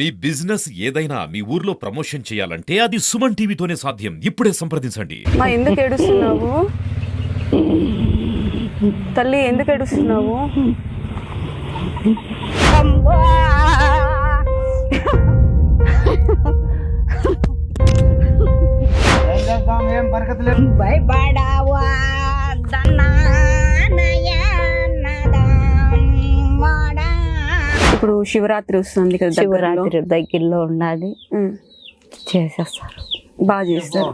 మీ business ఏదైనా మీ ఊర్లో promotion చేయాలంటే అది సుమన్ టీవీతోనే సాధ్యం. ఇప్పుడే సంప్రదించండి. మా ఎందుకు ఏడుస్తున్నావు తల్లి? ఎందుకు ఏడుస్తున్నావు? ఇప్పుడు శివరాత్రి వస్తుంది కదా, శివరాత్రి దగ్గరలో ఉన్నది, చేసేస్తారు, బాగా చేస్తారు.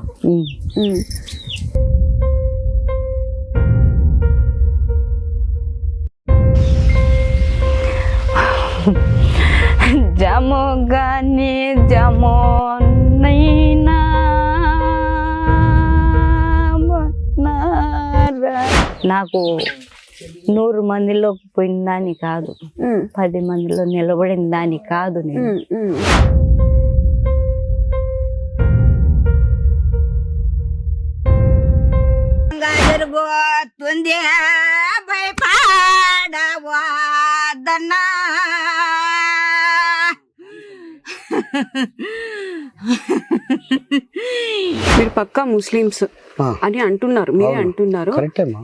జమో గాని జమో నైనా నాకు 100 మందిలో పోయిన దాని కాదు, 10 మందిలో నిలబడిన దాని కాదు. నేను జరగబోతుంది భయపడవద్దన్నా. మీరు పక్కా ముస్లిమ్స్ అని అంటున్నారు, మీరే అంటున్నారు.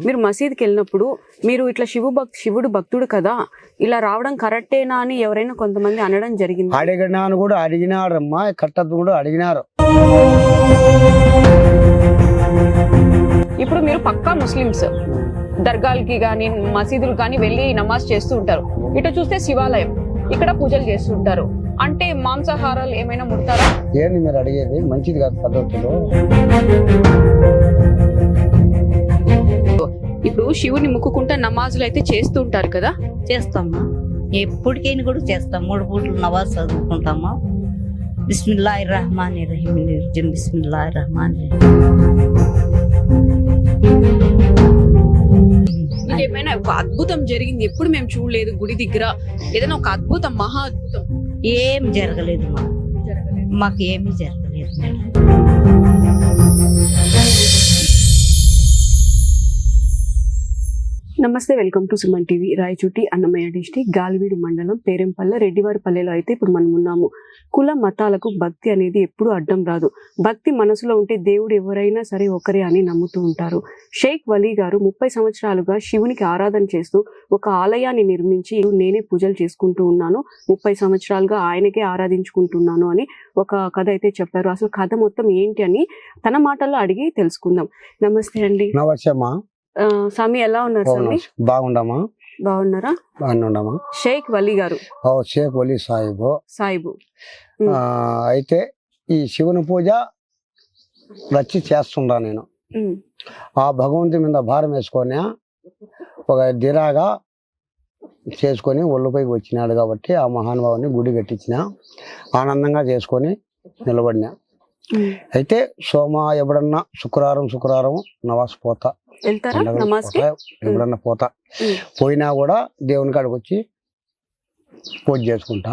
మీరు మసీద్కి వెళ్ళినప్పుడు మీరు ఇట్లా శివుడు భక్తుడు కదా, ఇలా రావడం కరెక్టేనా అని ఎవరైనా కొంతమంది అనడం జరిగింది. అడిగినాను కూడా అడిగినారమ్మా, కట్టద్దు కూడా అడిగినారు. ఇప్పుడు మీరు పక్కా ముస్లిమ్స్, దర్గాలకి కానీ మసీదులు కానీ వెళ్ళి నమాజ్ చేస్తూ ఉంటారు. ఇటు చూస్తే శివాలయం, ఇక్కడ పూజలు చేస్తుంటారు. అంటే మాంసాహారాలు ఏమైనా ముడతారా? ఏంది మీరు అడిగేది? మంచిది కాదు పద్ధతులు. ఇప్పుడు శివుని ముక్కుకుంటా నమాజులు అయితే చేస్తూ ఉంటారు కదా? చేస్తామా, ఎప్పటికైనా కూడా చేస్తాం. 3 పూటలు నమాజ్ చదువుకుంటామా. బిస్మిల్లాహిర్ రహమానిర్ రహీం, బిస్మిల్లాహిర్ రహమానిర్ రహీం. ఏమైనా ఒక అద్భుతం జరిగింది ఎప్పుడు మేము చూడలేదు గుడి దగ్గర, ఏదైనా ఒక అద్భుతం, మహా అద్భుతం? ఏం జరగలేదు మాకు ఏమీ జరగలేదు మేడం. నమస్తే, welcome to Suman TV. Rayachoti, Annamayya district, Galiveedu మండలం, పేరెంపల్లె, రెడ్డివారిపల్లెలో అయితే ఇప్పుడు మనం ఉన్నాము. కుల మతాలకు భక్తి అనేది ఎప్పుడూ అడ్డం రాదు. భక్తి మనసులో ఉంటే దేవుడు ఎవరైనా సరే ఒకరే అని నమ్ముతూ ఉంటారు. షేక్ వలీ గారు 30 సంవత్సరాలుగా శివునికి ఆరాధన చేస్తూ ఒక ఆలయాన్ని నిర్మించి నేనే పూజలు చేసుకుంటూ ఉన్నాను, 30 సంవత్సరాలుగా ఆయనకే ఆరాధించుకుంటున్నాను అని ఒక కథ అయితే చెప్పారు. అసలు కథ మొత్తం ఏంటి అని తన మాటల్లో అడిగి తెలుసుకుందాం. నమస్తే అండి. నమస్తే అమ్మా. స్వామి, ఎలా ఉన్నారు స్వామి? బాగుండమ్మా. బాగున్నారా? బాగుండమ్మా. షేక్ వలీ గారు, షేక్ వలీ సాయిబు. అయితే ఈ శివుని పూజ రచ్చి చేస్తుండా నేను. ఆ భగవంతుని మీద భారం వేసుకొని ఒక దిరాగా చేసుకొని ఒళ్ళుపైకి వచ్చినాడు కాబట్టి ఆ మహానుభావుని గుడి కట్టించిన, ఆనందంగా చేసుకొని నిలబడినా. అయితే ఎప్పుడన్నా శుక్రవారం నమాజ్ పోతా, ఎప్పుడన్నా పోతా. పోయినా కూడా దేవుని కాడికి వచ్చి పూజ చేసుకుంటా.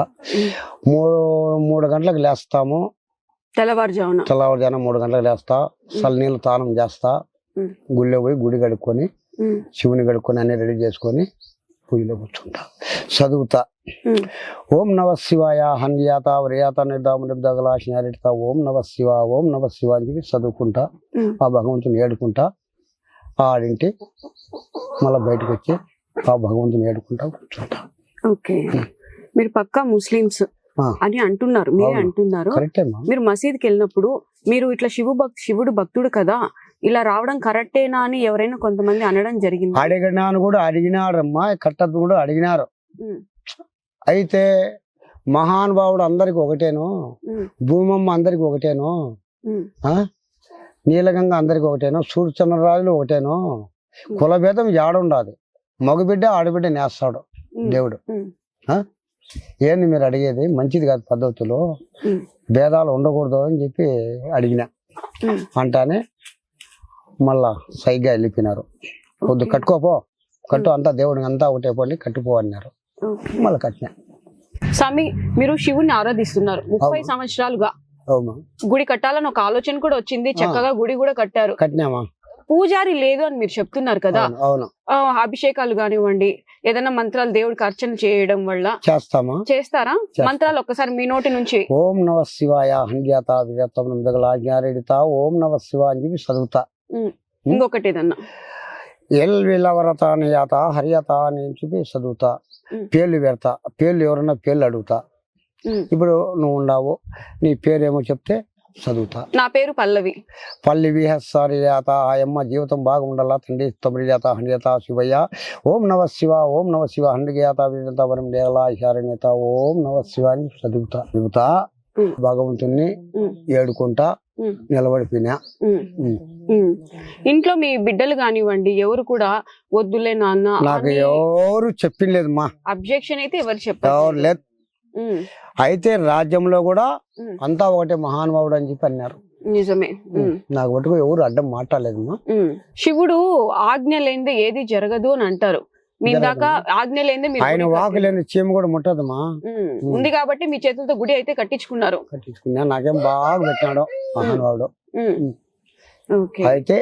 3 గంటలకు లేస్తాము, తెల్లవారుజామున 3 గంటలకు లేస్తా. చల్లనీళ్ళు తానం చేస్తా, గుళ్ళో పోయి గుడి కడుక్కొని శివుని కడుక్కొని అన్ని రెడీ చేసుకొని పూజలో కూర్చుంటా, చదువుతా. ఓం నమ శివాయ హన్యాత వ్రయాత నిర్దామునిబ్దగలాశిత ఓం నమ శివ ఓం నమ శివ అని చెప్పి చదువుకుంటా. ఆ భగవంతుని ఏడుకుంటా. ఆడింటి మళ్ళీ బయటకు వచ్చి ఆ భగవంతుని ఏడుకుంటా కూర్చుంటా. ఓకే, మీరు పక్కా ముస్లిమ్స్ అని అంటున్నారు, మీరే అంటున్నారు. మీరు మసీద్కి వెళ్ళినప్పుడు మీరు ఇట్లా శివుడు భక్తుడు కదా, ఇలా రావడం కరెక్టేనా అని ఎవరైనా కొంతమంది అనడం జరిగింది. అడిగినాను కూడా అడిగినారమ్మా, కట్టద్దు కూడా అడిగినారు. అయితే మహానుభావుడు అందరికి ఒకటేను, భూమమ్మ అందరికి ఒకటేను, నీలగంగ అందరికి ఒకటేను, సూర్యచంద్రరాజులు ఒకటేను. కులభేదం ఏడుండాది, మగబిడ్డ ఆడబిడ్డ నేస్తాడు దేవుడు. ఏంది మీరు అడిగేది? మంచిది కాదు పద్ధతులు, భేదాలు ఉండకూడదు అని చెప్పి అడిగినా. అంటానే మళ్ళా సైగ్గా వెళ్ళిపోయినారు. కొద్ది కట్టుకోపో, కట్టు, అంతా దేవుడికి అంతా ఒకటే పోండి, కట్టుపో అన్నారు. మళ్ళీ కట్టినా. స్వామి, మీరు శివుని ఆరాధిస్తున్నారు 30 సంవత్సరాలుగా. గుడి కట్టాలని ఒక ఆలోచన కూడా వచ్చింది, చక్కగా గుడి కూడా కట్టారు. కట్టినామా. పూజారి లేదు అని మీరు చెప్తున్నారు కదా, అవును, అవును అభిషేకాలు కానివ్వండి, ఏదైనా మంత్రాలు దేవుడికి అర్చన చేయడం వల్ల చేస్తామా. చేస్తారా? మంత్రాలు ఒక్కసారి మీ నోటి నుంచి. ఓం నమ శివాయ హండ్యాత విరతం నందగలాజ్ఞారెడిత ఓం నమ శివ అని చెప్పి చదువుతా. ఇంకొకటి ఏదన్నా ఎల్ విలవరత నియాత హరియత అని చెప్పి చదువుతా. పేర్లు పెడతా. పేర్లు ఎవరన్నా పేర్లు అడుగుతా. ఇప్పుడు నువ్వు ఉన్నావు, నీ పేరేమో చెప్తే చదువుతా. నా పేరు పల్లవి. పల్లి విహస్సారియాత ఆయమ్మ జీవితం బాగుండాలా తండ్రి తొమ్మిదియాత హండ్యత శివయ్య ఓం నమ శివ ఓం నమ శివ హండ్యాత విజంత వరం దేవలా శారణ్యత ఓం నమ శివ అని చదువుతా. భగవంతుణ్ణి ఏడుకుంటా నిలబడిపోయినా. ఇంట్లో మీ బిడ్డలు కానివ్వండి ఎవరు కూడా వద్దులే నాన్న నాకు ఎవరు చెప్పింలేదు మా. అబ్జెక్షన్ అయితే ఎవరు చెప్పారు? లేదు. అయితే రాజ్యంలో కూడా అంతా ఒకటే మహానుభావుడు అని చెప్పి అన్నారు. నిజమే. నాకు మటుకు ఎవరు అడ్డం మాట్లాడలేదమ్మా. శివుడు ఆజ్ఞ లేనిదే ఏది జరగదు అని అంటారు. మీ దాకా ఆజ్ఞ లేనిదే మీరు ఆయన వాకు లేని చీమ కూడా ముట్టదమ్మా. ఉంది కాబట్టి మీ చేతులతో గుడి అయితే కట్టించుకున్నారు. నాకేం బాగా పెట్టినాడు మహానుభావుడు. అయితే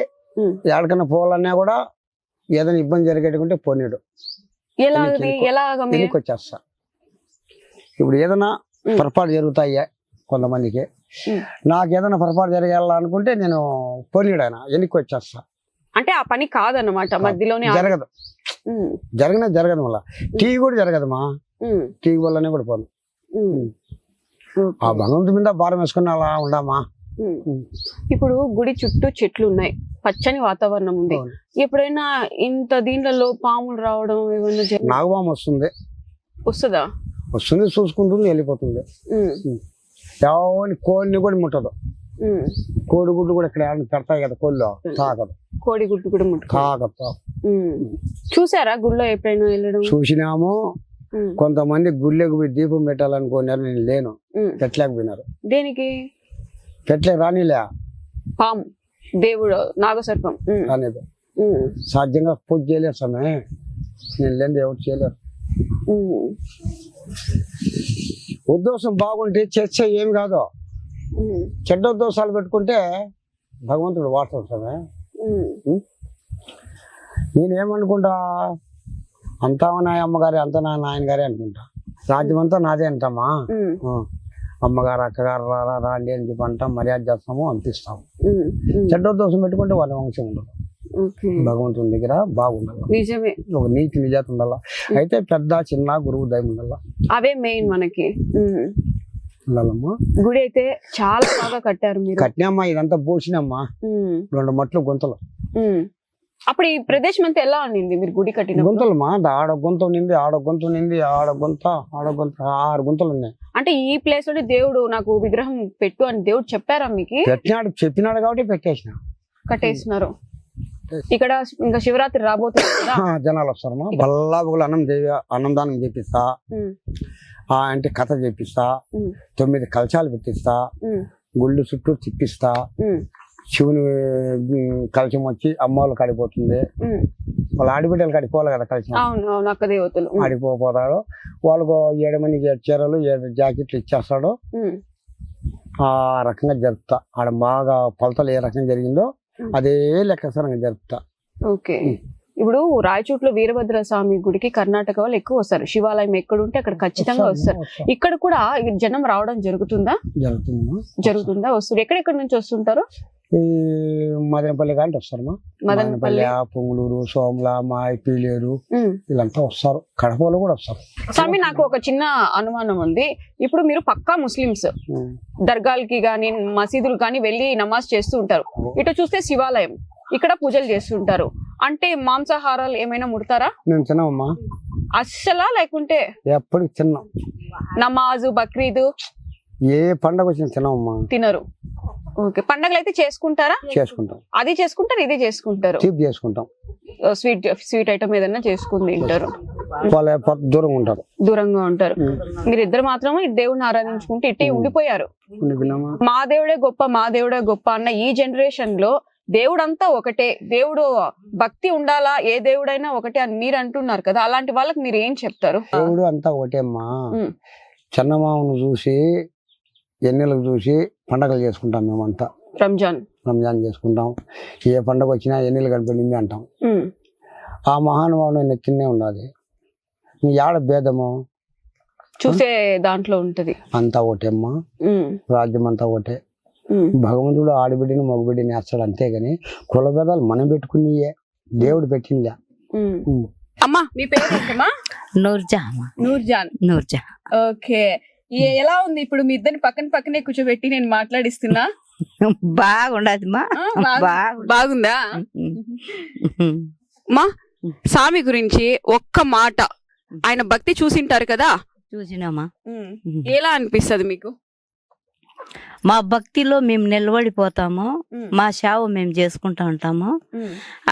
ఎక్కడికన్నా పోవాలన్నా కూడా ఏదైనా ఇబ్బంది జరిగేటుకుంటే పోనీడు. ఎలాగ వచ్చేస్తా. ఇప్పుడు ఏదైనా పొరపాటు జరుగుతాయి కొంతమందికి, నాకు ఏదైనా పొరపాటు జరగాలనుకుంటే నేను పోనీడు ఆయన వెనక్కి వచ్చేస్తా. అంటే ఆ పని కాదన్నమాట, మధ్యలోనే జరగదు. జరగదు మళ్ళా. టీ కూడా జరగదమ్మా. టీ వల్లనే కూడా పోను. ఆ భగవంతు మీద భారం వేసుకుని అలా ఉండమా. ఇప్పుడు గుడి చుట్టూ చెట్లు ఉన్నాయి, పచ్చని వాతావరణం ఉంది. ఎప్పుడైనా ఇంత దీంట్లో పాములు రావడం ఏమన్నా నాగపాము వస్తుందా? వస్తుంది, చూసుకుంటుంది, వెళ్ళిపోతుంది. ఎవరిని కోడిని కూడా ముట్టదు. కోడిగుడ్లు కూడా ఇక్కడ పెడతాయి కదా కోళ్ళు, తాకదు. కోడిగుడ్డు కూడా తాకదు. చూసారా గుడిలో ఎప్పుడైనా వెళ్ళడం? చూసినాము. కొంతమంది గుళ్ళకి పోయి దీపం పెట్టాలనుకున్నారు, నేను లేను. పెట్టలేకపోయినారు. దేనికి? పెట్టలే రానిలే. పాము, దేవుడు, నాగసర్పం రానిది. సాధ్యంగా పూజ చేయలేరు సమయం. నేను లేని ఎవరు చేయలేరు. ఉద్దేశం బాగుంటే చేస్తే ఏమి కాదు. చెడ్డ ఉద్దేశాలు పెట్టుకుంటే భగవంతుడు వాడుతాడు. నేనేమనుకుంటా, అంతా నా అమ్మగారి, అంతా నా నాయన గారే అనుకుంటా. రాజ్యం అంతా నాదే అంటామా. అమ్మగారు అక్కగారు రాండి అని చెప్పి అంటాం, మర్యాద చేస్తాము, అనిపిస్తాము. చెడ్డ ఉద్దేశం పెట్టుకుంటే వాళ్ళ వంశం ఉండదు. భగవంతుని దగ్గర బాగుండాలి. నిజమే. ఒక నీతి నిజాత ఉండాల. అయితే పెద్ద చిన్న గురువు దయం ఉండాల. అవే మెయిన్ మనకి ఉండాలమ్మా. గుడి అయితే చాలా బాగా కట్టారు మీరు. కట్టినమ్మా, ఇదంతా పోసినమ్మా. 2 మట్లు గుంతలు. అప్పుడు ఈ ప్రదేశం అంతా ఎలా ఉండింది మీరు గుడి కట్టిన? గుంతలమ్మా. ఆడ గుంత ఉన్నింది, ఆడ గుంత ఉన్నింది, ఆడ గుంత 6 గుంతలు ఉన్నాయి. అంటే ఈ ప్లేస్ లో దేవుడు నాకు విగ్రహం పెట్టు అని దేవుడు చెప్పారా మీకు? చెప్పినాడు కాబట్టి పెట్టేసిన, కట్టేసినారు. ఇక్కడ ఇంకా శివరాత్రి రాబోతుంది కదా, జనాలు వస్తారమ్మా. బల్లాబులు అన్నందానం చేపిస్తా, అంటే కథ చేపిస్తా, 9 కలశాలు పెట్టిస్తా, గుళ్ళు చుట్టూ తిప్పిస్తా. శివుని కలశం వచ్చి అమ్మవాళ్ళు కడిపోతుంది. వాళ్ళ ఆడిబిడ్డలు కడిపోవాలి కదా కలశం. ఆడిపోతాడు. వాళ్ళకు 7 మందికి 7 చీరలు 7 జాకెట్లు ఇచ్చేస్తాడు. ఆ రకంగా జరుపుతా. ఆడ బాగా కొలతలు ఏ రకంగా జరిగిందో అదే లెక్కసరంగా జరుపుతా. ఓకే. ఇప్పుడు రాయచూట్లో వీరభద్ర స్వామి గుడికి కర్ణాటక వాళ్ళు ఎక్కువ వస్తారు. శివాలయం ఎక్కడుంటే అక్కడ ఖచ్చితంగా వస్తారు. ఇక్కడ కూడా జనం రావడం జరుగుతుందా? జరుగుతుందా? వస్తారు. ఎక్కడెక్కడి నుంచి వస్తుంటారు? ఈ మదనపల్లి కానీ వస్తారమ్మా. మదనపల్లి, పొంగులూరు, సోమల, మాయ, పీలేరు వీళ్ళంతా వస్తారు. కడపలో కూడా వస్తారు. స్వామి, నాకు ఒక చిన్న అనుమానం ఉంది. ఇప్పుడు మీరు పక్కా ముస్లిమ్స్, దర్గాలకి గాని మసీదులు కానీ వెళ్ళి నమాజ్ చేస్తూ ఉంటారు. ఇటు చూస్తే శివాలయం, ఇక్కడ పూజలు చేస్తుంటారు. అంటే మాంసాహారాలు ఏమైనా ముడతారా? నేను తినమ్మా. అస్సలా? లేకుంటే ఎప్పుడు తిన్నా. నమాజు, బక్రీదు ఏ పండగ వచ్చిన తినమ్మా. తినరు. ఓకే. పండగలు అయితే చేసుకుంటారా? చేసుకుంటాం. అది చేసుకుంటారు, ఇది చేసుకుంటారు. చేసుకుంటాం. స్వీట్ ఐటమ్ ఏదైనా చేసుకుని తింటారు. దూరంగా ఉంటారు. మీరిద్దరు మాత్రం దేవుడిని ఆరాధించుకుంటే ఇట్టే ఉండిపోయారు. మా దేవుడే గొప్ప, మా దేవుడే గొప్ప అన్న ఈ జనరేషన్ లో దేవుడంతా ఒకటే, దేవుడు భక్తి ఉండాలా, ఏ దేవుడైనా ఒకటే అని మీరు అంటున్నారు కదా, అలాంటి వాళ్ళకి మీరు ఏం చెప్తారు? దేవుడు అంతా ఒకటే అమ్మా. చందమామను చూసి ఎన్నెలకు చూసి పండగలు చేసుకుంటాం మేమంతా. రంజాన్ రంజాన్ చేసుకుంటాం. ఏ పండుగ వచ్చినా ఎన్నిళ్ళు కనిపించింది అంటాం. ఆ మహానుభావుడు నెత్తినే ఉన్నది. యాడ భేదము చూసే దాంట్లో ఉంటది. అంతా ఒకటేమ్మా, రాజ్యం అంతా ఒకటే. భగవంతుడు ఆడబిడ్డని మగబిడ్డని వేస్తాడు అంతేగాని కుల భేదాలు మనం పెట్టుకునియే, దేవుడు పెట్టిందా. అమ్మా మీ పేరు ఏంటమ్మా? నూర్జహాన్. నూర్జాన్. నూర్జహాన్. ఓకే, ఎలా ఉంది ఇప్పుడు మీ ఇద్దరిని పక్కన పక్కనే కూర్చోబెట్టి నేను మాట్లాడిస్తున్నా? బాగుండదు మా. బాగుందా మా? స్వామి గురించి ఒక్క మాట, ఆయన భక్తి చూసింటారు కదా, చూసినామా? ఎలా అనిపిస్తుంది మీకు? మా భక్తిలో మేము నిలబడిపోతాము, మా సేవ మేము చేసుకుంటా ఉంటాము.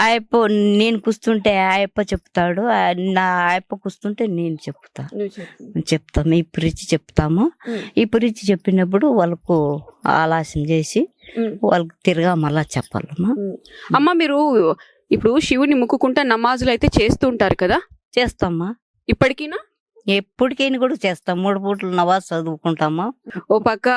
ఆయప్ప నేను కూస్తుంటే ఆయప్ప చెప్తాడు, నా ఆయప్ప కూస్తుంటే నేను చెప్తాము. ఈ పురించి చెప్తాము. ఈ పురించి చెప్పినప్పుడు వాళ్ళకు ఆలస్యం చేసి వాళ్ళకి తిరగా మళ్ళా చెప్పాలమ్మా. అమ్మ మీరు ఇప్పుడు శివుని ముక్కుకుంటా నమాజులు అయితే చేస్తూ ఉంటారు కదా? చేస్తామా. ఇప్పటికీనా? ఎప్పటికైనా కూడా చేస్తాం. 3 పూటలు నమాజ్ చదువుకుంటామా. ఓ పక్క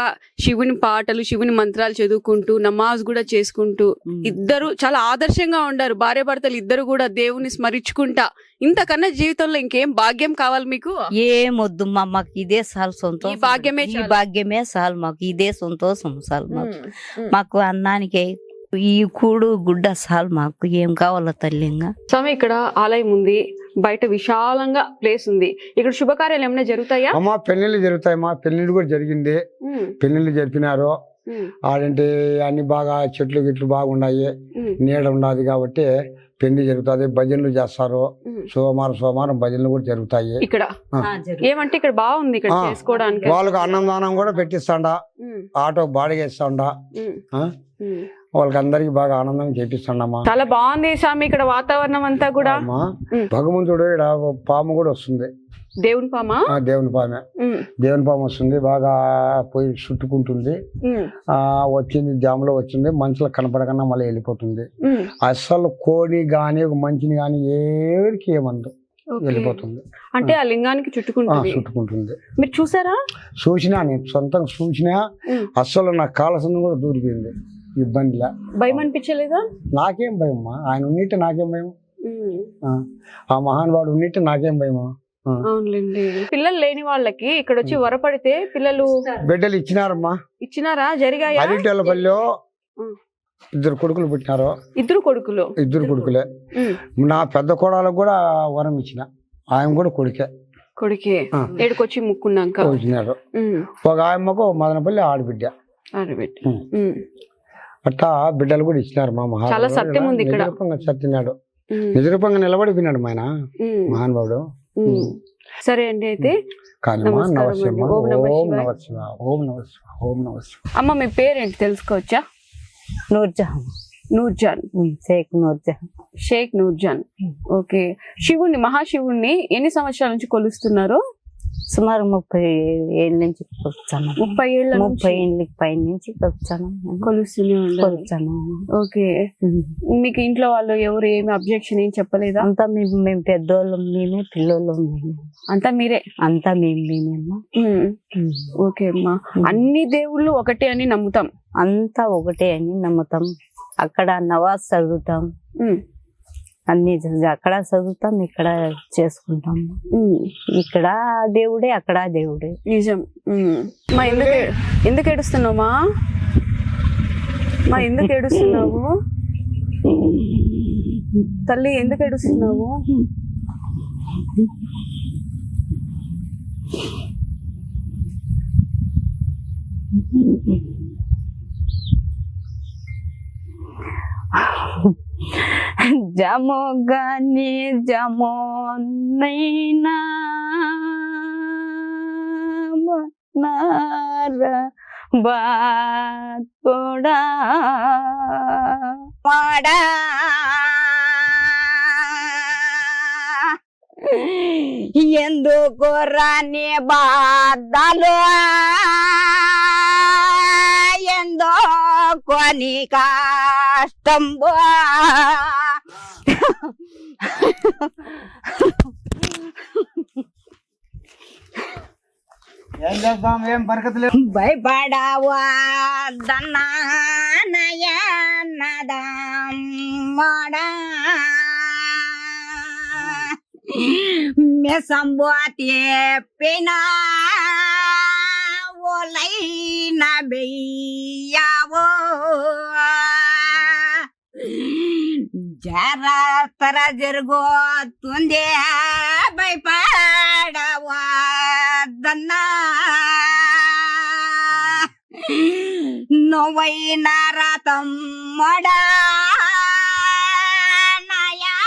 శివుని పాటలు, శివుని మంత్రాలు చదువుకుంటూ నమాజ్ కూడా చేసుకుంటూ ఇద్దరు చాలా ఆదర్శంగా ఉండారు. భార్య భర్తలు ఇద్దరు కూడా దేవుని స్మరించుకుంటా. ఇంతకన్నా జీవితంలో ఇంకేం భాగ్యం కావాలి మీకు? ఏమొద్దు మా, మాకు ఇదే చాలు సంతోషం. ఈ భాగ్యమే చాలు మాకు, ఇదే సంతోషం చాలు మాకు. మాకు అన్నానికి ఈ కూడు గుడ్డ చాలు మాకు, ఏం కావాలో తల్లింగా. స్వామి ఇక్కడ ఆలయం ఉంది, బయట విశాలంగా ప్లేస్ ఉంది. ఇక్కడ శుభకార్యాలు ఏమైనా జరుగుతాయా? అమ్మా పెళ్లిళ్ళు జరుగుతాయి. మా పెళ్లిళ్ళు కూడా జరిగింది, పెళ్లిళ్ళు జరిపినారు. ఆడంటే అన్ని బాగా చెట్లు గిట్లు బాగున్నాయి, నీడ ఉన్నది కాబట్టి పెళ్లి జరుగుతుంది. భజనలు చేస్తారు, సోమవారం భజనలు కూడా జరుగుతాయి ఇక్కడ. ఏమంటే ఇక్కడ బాగుంది ఇక్కడ చేసుకోవడానికి. వాళ్ళకి అన్నదానం కూడా పెట్టిస్తాండా, ఆటో బాడిగ ఇస్తాండా, వాళ్ళకి అందరికి బాగా ఆనందం చేపిస్తాడమ్మా. చాలా బాగుంది స్వామి ఇక్కడ వాతావరణం అంతా కూడా. భగవంతుడు ఇక్కడ పాము కూడా వస్తుంది. దేవుని పామా? దేవుని పామే, దేవుని పాము వస్తుంది, బాగా పోయి చుట్టుకుంటుంది. వచ్చింది జాములో వచ్చింది, మనుషులకు కనపడకన్నా మళ్ళీ వెళ్ళిపోతుంది. అస్సలు కోడి గాని మంచిని గాని ఎవరికి ఏమందు వెళ్ళిపోతుంది. అంటే ఆ లింగానికి చుట్టుకుంటుంది. మీరు చూసారా? చూసినా, నేను సొంతంగా చూసినా. అస్సలు నా కాలసం కూడా దూరిపోయింది, ఇబ్బందిలా. భయం అనిపించలేదా? నాకేం భయమ్మా, ఆయన ఉన్నట్టు నాకేం భయం. ఆ మహానుభావుడు ఉన్నట్టు నాకేం భయమా. అవునులేండి. పిల్లలు లేని వాళ్ళకి ఇక్కడ వచ్చి వరపడితే పిల్లలు బిడ్డలు ఇచ్చినారమ్మా. ఇచ్చినారా? జరిగాయా? అరిటెల్లపల్లిలో 2 కొడుకులు పుట్టినారు. 2 కొడుకులు? 2 కొడుకులే. నా పెద్ద కోడలకు కూడా వరం ఇచ్చిన, ఆయన కూడా కొడుకే. ఏడుకొచ్చి ముక్కున్నాక వచ్చినారు. ఒక ఆయమ్మకు మదనపల్లి ఆడబిడ్డ. అట్టా బిడ్డలు కూడా ఇచ్చినారు. మా చాలా సత్యం ఉంది ఇక్కడ. సత్యనాడు నిజరూపంగా నిలబడిపోయినాడు ఆయన మహానుభావుడు. సరే అండి, అయితే అమ్మ మీ పేరేంటి తెలుసుకోవచ్చా? నూర్జహాన్. నూర్జాన్. షేక్ నూర్జాన్. ఓకే. శివుణ్ణి, మహాశివుణ్ణి ఎన్ని సంవత్సరాల నుంచి కొలుస్తున్నారు? సుమారు 30 ఏళ్ళ నుంచి కొలుస్తాను. 30 ఏళ్ళకి పైన నుంచి కొలుస్తాను. ఓకే. మీకు ఇంట్లో వాళ్ళు ఎవరు ఏమి అబ్జెక్షన్ ఏం చెప్పలేదా? అంతా మేము పెద్దోళ్ళం, మేమే పిల్లోళ్ళం, అంతా మీరే? అంతా మేమేమో. ఓకే అమ్మా. అన్ని దేవుళ్ళు ఒకటే అని నమ్ముతాం. అంతా ఒకటే అని నమ్ముతాం. అక్కడ నవాజ్ చదువుతాం, అన్ని అక్కడ చదువుతాం, ఇక్కడ చేసుకుంటాం. ఇక్కడ దేవుడే, అక్కడ దేవుడే. నిజం. మా ఎందుకు ఏడుస్తున్నావు మా? ఎందుకు ఏడుస్తున్నావు తల్లి? ఎందుకు ఏడుస్తున్నావు? జమో గాని జమో నైనా బాత్ పోడా వాడా ఎందుకు రాని బాధలు, ఎందుకు నీ కష్టం. ఏం చేద్దాం, ఏం బరకత లేదు. భయపడవా దన్నయన్నదమ్మడా మెసంబోతి పినా ఓలైన బెయ్యావో జాగ్రత్త జరుగుతుంది భయపడవా దన్నా నువ్వైన రథం మడా నయన్నదమ్మడా.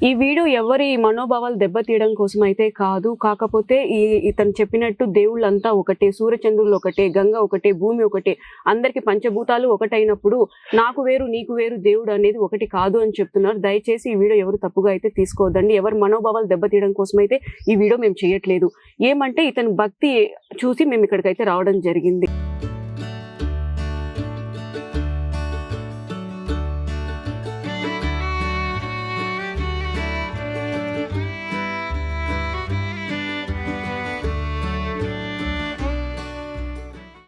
ఈ వీడియో ఎవరి మనోభావాలు దెబ్బతీయడం కోసం అయితే కాదు. కాకపోతే ఇతను చెప్పినట్టు దేవుళ్ళంతా ఒకటే, సూర్యచంద్రులు ఒకటే, గంగ ఒకటే, భూమి ఒకటే, అందరికి పంచభూతాలు ఒకటైనప్పుడు నాకు వేరు నీకు వేరు దేవుడు అనేది ఒకటి కాదు అని చెప్తున్నారు. దయచేసి ఈ వీడియో ఎవరు తప్పుగా అయితే తీసుకోవద్దండి. ఎవరి మనోభావాలు దెబ్బతీయడం కోసం అయితే ఈ వీడియో మేము చేయట్లేదు. ఏమంటే ఇతని భక్తి చూసి మేము ఇక్కడికైతే రావడం జరిగింది.